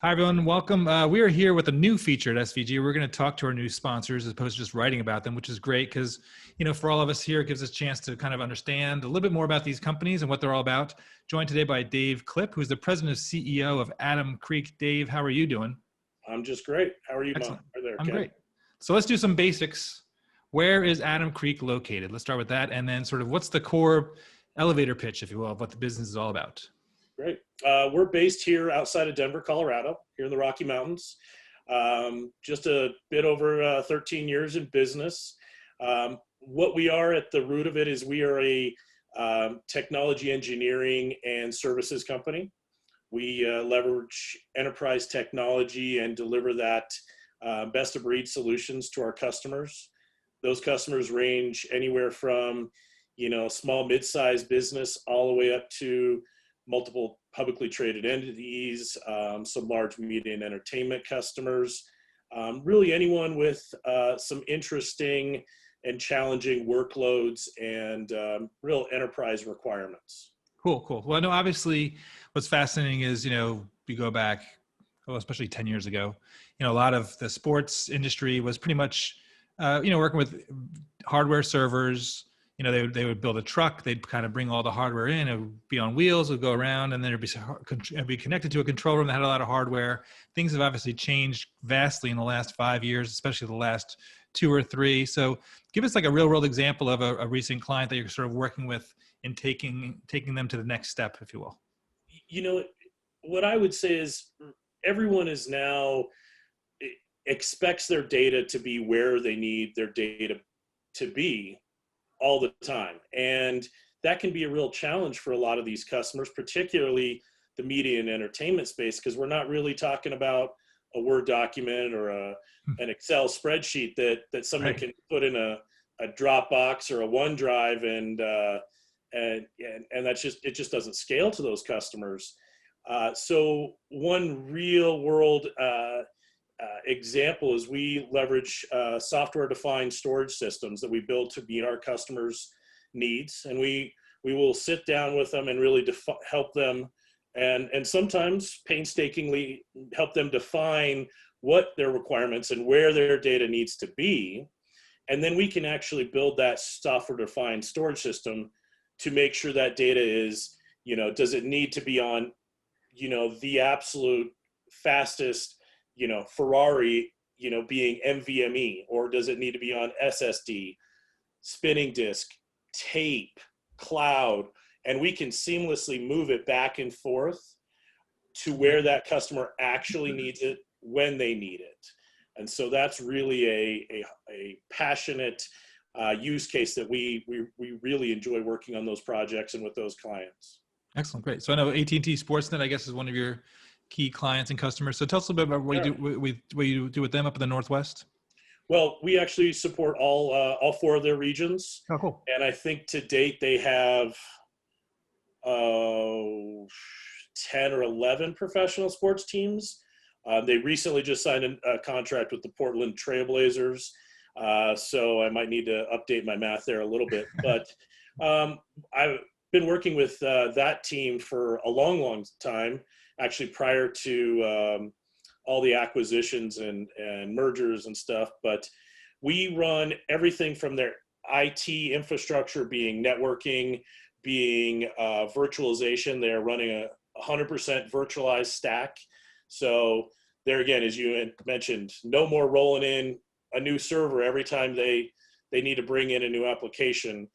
Hi, everyone. Welcome. We are here with a new feature at SVG. We're going to talk to our new sponsors as opposed to just writing about them, which is great because, for all of us here, it gives us a chance to kind of understand a little bit more about these companies and what they're all about. Joined today by Dave Clipp, who's the president and CEO of Adam Creek. Dave, how are you doing? I'm just great. How are you, Mom? Excellent. Hi there, I'm Ken. great. So let's do some basics. Where is Adam Creek located? Let's start with that. And then sort of what's the core elevator pitch, if you will, of what the business is all about? Great. We're based here outside of Denver, Colorado, here in the Rocky Mountains. Just a bit over 13 years in business. What we are at the root of it is we are a technology engineering and services company. We leverage enterprise technology and deliver that best of breed solutions to our customers. Those customers range anywhere from, small, mid-sized business all the way up to multiple publicly traded entities, some large media and entertainment customers, really anyone with some interesting and challenging workloads and real enterprise requirements. Cool. Well, I know obviously what's fascinating is, we go back, especially 10 years ago, a lot of the sports industry was pretty much, working with hardware servers. They would build a truck, they'd kind of bring all the hardware in, it would be on wheels, it would go around, and then it'd be connected to a control room that had a lot of hardware. Things have obviously changed vastly in the last 5 years, especially the last 2 or 3. So give us like a real world example of a recent client that you're sort of working with in taking them to the next step, if you will. What I would say is everyone is now expects their data to be where they need their data to be all the time. And that can be a real challenge for a lot of these customers, particularly the media and entertainment space, because we're not really talking about a Word document or an Excel spreadsheet that someone Right. can put in a Dropbox or a OneDrive and it just doesn't scale to those customers. So one real world example is we leverage software-defined storage systems that we build to meet our customers' needs, and we will sit down with them and really help them, and sometimes painstakingly help them define what their requirements and where their data needs to be, and then we can actually build that software-defined storage system to make sure that data is, does it need to be on, the absolute fastest Ferrari, being NVMe, or does it need to be on SSD, spinning disk, tape, cloud, and we can seamlessly move it back and forth to where that customer actually needs it when they need it. And so that's really a passionate use case that we really enjoy working on those projects and with those clients. Excellent. Great. So I know AT&T Sportsnet, I guess, is one of your key clients and customers. So tell us a little bit about what you do with them up in the Northwest. Well, we actually support all 4 of their regions. Oh, cool. And I think to date they have 10 or 11 professional sports teams. They recently just signed a contract with the Portland Trailblazers. So I might need to update my math there a little bit. But I've been working with that team for a long time, actually prior to all the acquisitions and mergers and stuff. But we run everything from their IT infrastructure, being networking, being virtualization. They're running a 100% virtualized stack. So there again, as you had mentioned, no more rolling in a new server every time they need to bring in a new application.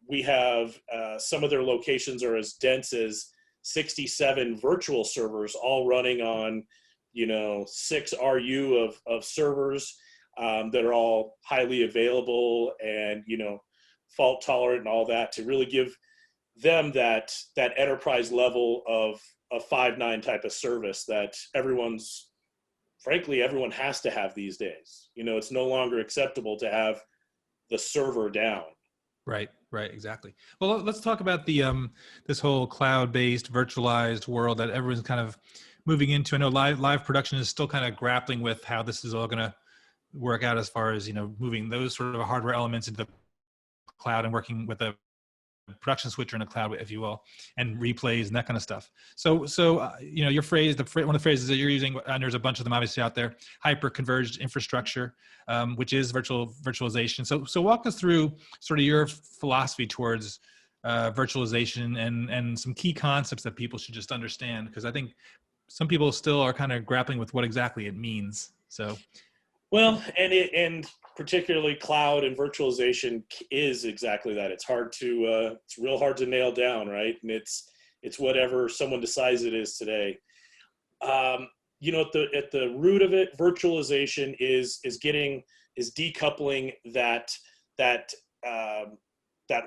We have some of their locations are as dense as 67 virtual servers, all running on 6 RU of servers that are all highly available and fault tolerant and all that, to really give them that enterprise level of a 5.9 type of service that everyone has to have these days. It's no longer acceptable to have the server down. Right, exactly. Well, let's talk about the this whole cloud-based, virtualized world that everyone's kind of moving into. I know live production is still kind of grappling with how this is all going to work out as far as moving those sort of hardware elements into the cloud and working with a production switcher in a cloud, if you will, and replays and that kind of stuff. So your phrase, one of the phrases that you're using, and there's a bunch of them obviously out there, hyper-converged infrastructure, which is virtualization. So walk us through sort of your philosophy towards virtualization and some key concepts that people should just understand, because I think some people still are kind of grappling with what exactly it means. So, well, and particularly cloud and virtualization is exactly that. It's real hard to nail down, right? And it's whatever someone decides it is today. At the root of it, virtualization is decoupling that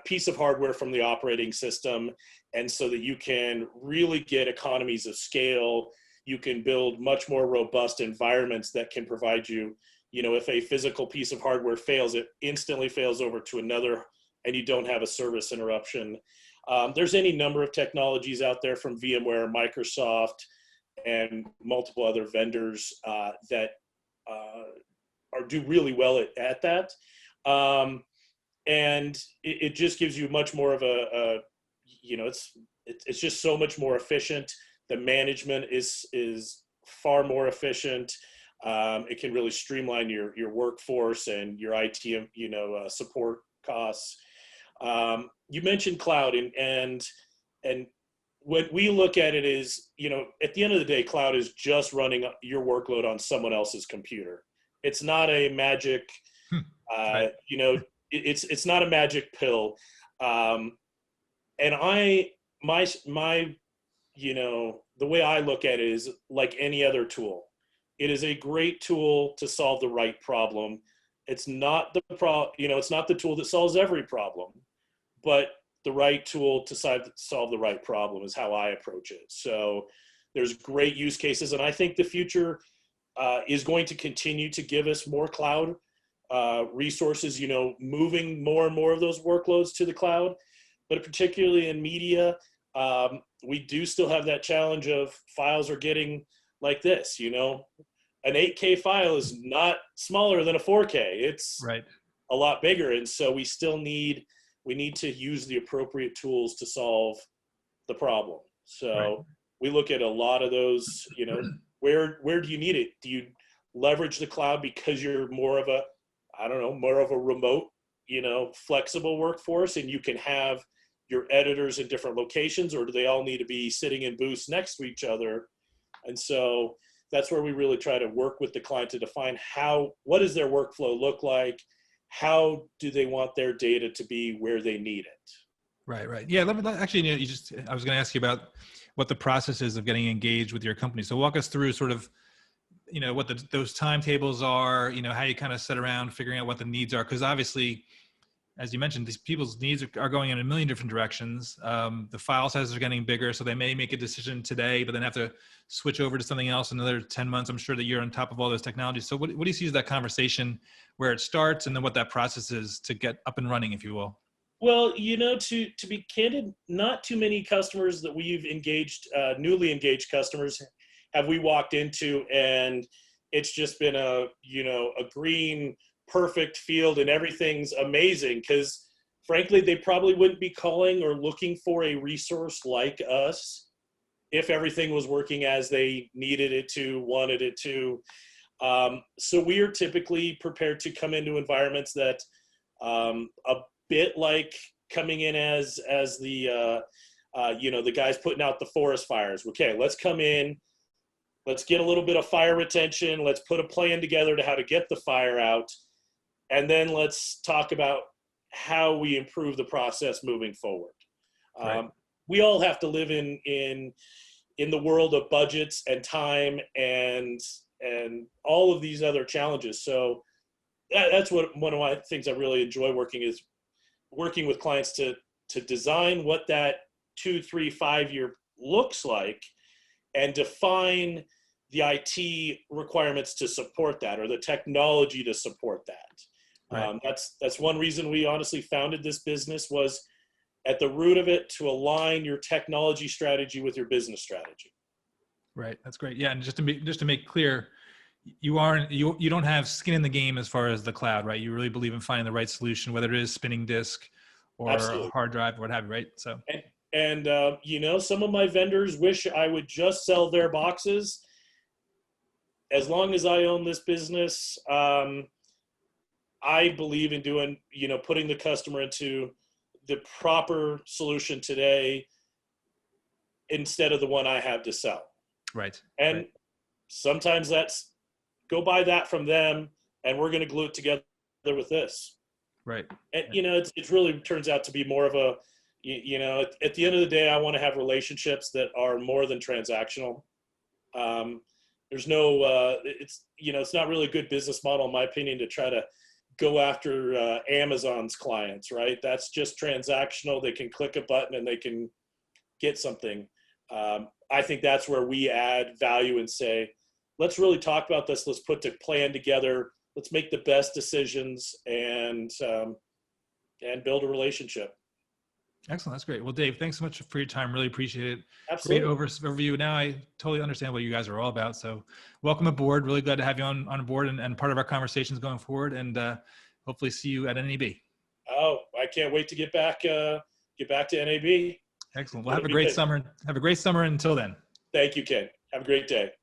piece of hardware from the operating system, and so that you can really get economies of scale. You can build much more robust environments that can provide you, if a physical piece of hardware fails, it instantly fails over to another, and you don't have a service interruption. There's any number of technologies out there from VMware, Microsoft, and multiple other vendors that do really well at that. And it just gives you much more of it's just so much more efficient. The management is far more efficient. It can really streamline your workforce and your IT, support costs. You mentioned cloud, and what we look at it is, at the end of the day, cloud is just running your workload on someone else's computer. It's not a magic, right. it's not a magic pill. And the way I look at it is like any other tool. It is a great tool to solve the right problem. It's not it's not the tool that solves every problem, but the right tool to solve the right problem is how I approach it. So there's great use cases, and I think the future is going to continue to give us more cloud resources, moving more and more of those workloads to the cloud. But particularly in media, we do still have that challenge of files are getting like this, an 8K file is not smaller than a 4K. It's right. a lot bigger. And so we need to use the appropriate tools to solve the problem. So right. We look at a lot of those, where do you need it? Do you leverage the cloud because you're more of a remote, flexible workforce, and you can have your editors in different locations, or do they all need to be sitting in booths next to each other? And so that's where we really try to work with the client to define what does their workflow look like? How do they want their data to be where they need it? Right. Yeah. Actually, I was going to ask you about what the process is of getting engaged with your company. So walk us through sort of, what those timetables are, how you kind of sit around figuring out what the needs are. Because obviously, as you mentioned, these people's needs are going in a million different directions. The file sizes are getting bigger, so they may make a decision today, but then have to switch over to something else in another 10 months. I'm sure that you're on top of all those technologies. So what do you see as that conversation where it starts, and then what that process is to get up and running, if you will? Well, to be candid, not too many customers that we've engaged, newly engaged customers, have we walked into and it's just been a green, perfect field and everything's amazing, because frankly, they probably wouldn't be calling or looking for a resource like us if everything was working as they needed it to, wanted it to. So we are typically prepared to come into environments that a bit like coming in as the the guys putting out the forest fires. Okay, let's come in, let's get a little bit of fire retention, let's put a plan together to how to get the fire out, and then let's talk about how we improve the process moving forward. Right. We all have to live in the world of budgets and time and all of these other challenges. So that's what one of my things I really enjoy working with clients to design what that 2, 3, 5 year looks like, and define the IT requirements to support that, or the technology to support that. Right. That's one reason we honestly founded this business, was at the root of it to align your technology strategy with your business strategy. Right. That's great. Yeah. And just to make clear, you don't have skin in the game as far as the cloud, right? You really believe in finding the right solution, whether it is spinning disk or a Absolutely. hard drive or what have you, right? So And some of my vendors wish I would just sell their boxes. As long as I own this business, I believe in putting the customer into the proper solution today instead of the one I have to sell. right, And right, sometimes that's go buy that from them, and we're going to glue it together with this. right, And right. it really turns out to be more of a, at the end of the day, I want to have relationships that are more than transactional. There's no, it's not really a good business model, in my opinion, to try to go after Amazon's clients, right? That's just transactional. They can click a button and they can get something. I think that's where we add value and say, let's really talk about this. Let's put the plan together. Let's make the best decisions and build a relationship. Excellent. That's great. Well, Dave, thanks so much for your time. Really appreciate it. Great Absolutely. overview. Now I totally understand what you guys are all about. So welcome aboard. Really glad to have you on board and part of our conversations going forward, and hopefully see you at NAB. Oh, I can't wait to get back to NAB. Excellent. Well, It'll have a be great good. summer. Have a great summer until then. Thank you, Ken. Have a great day.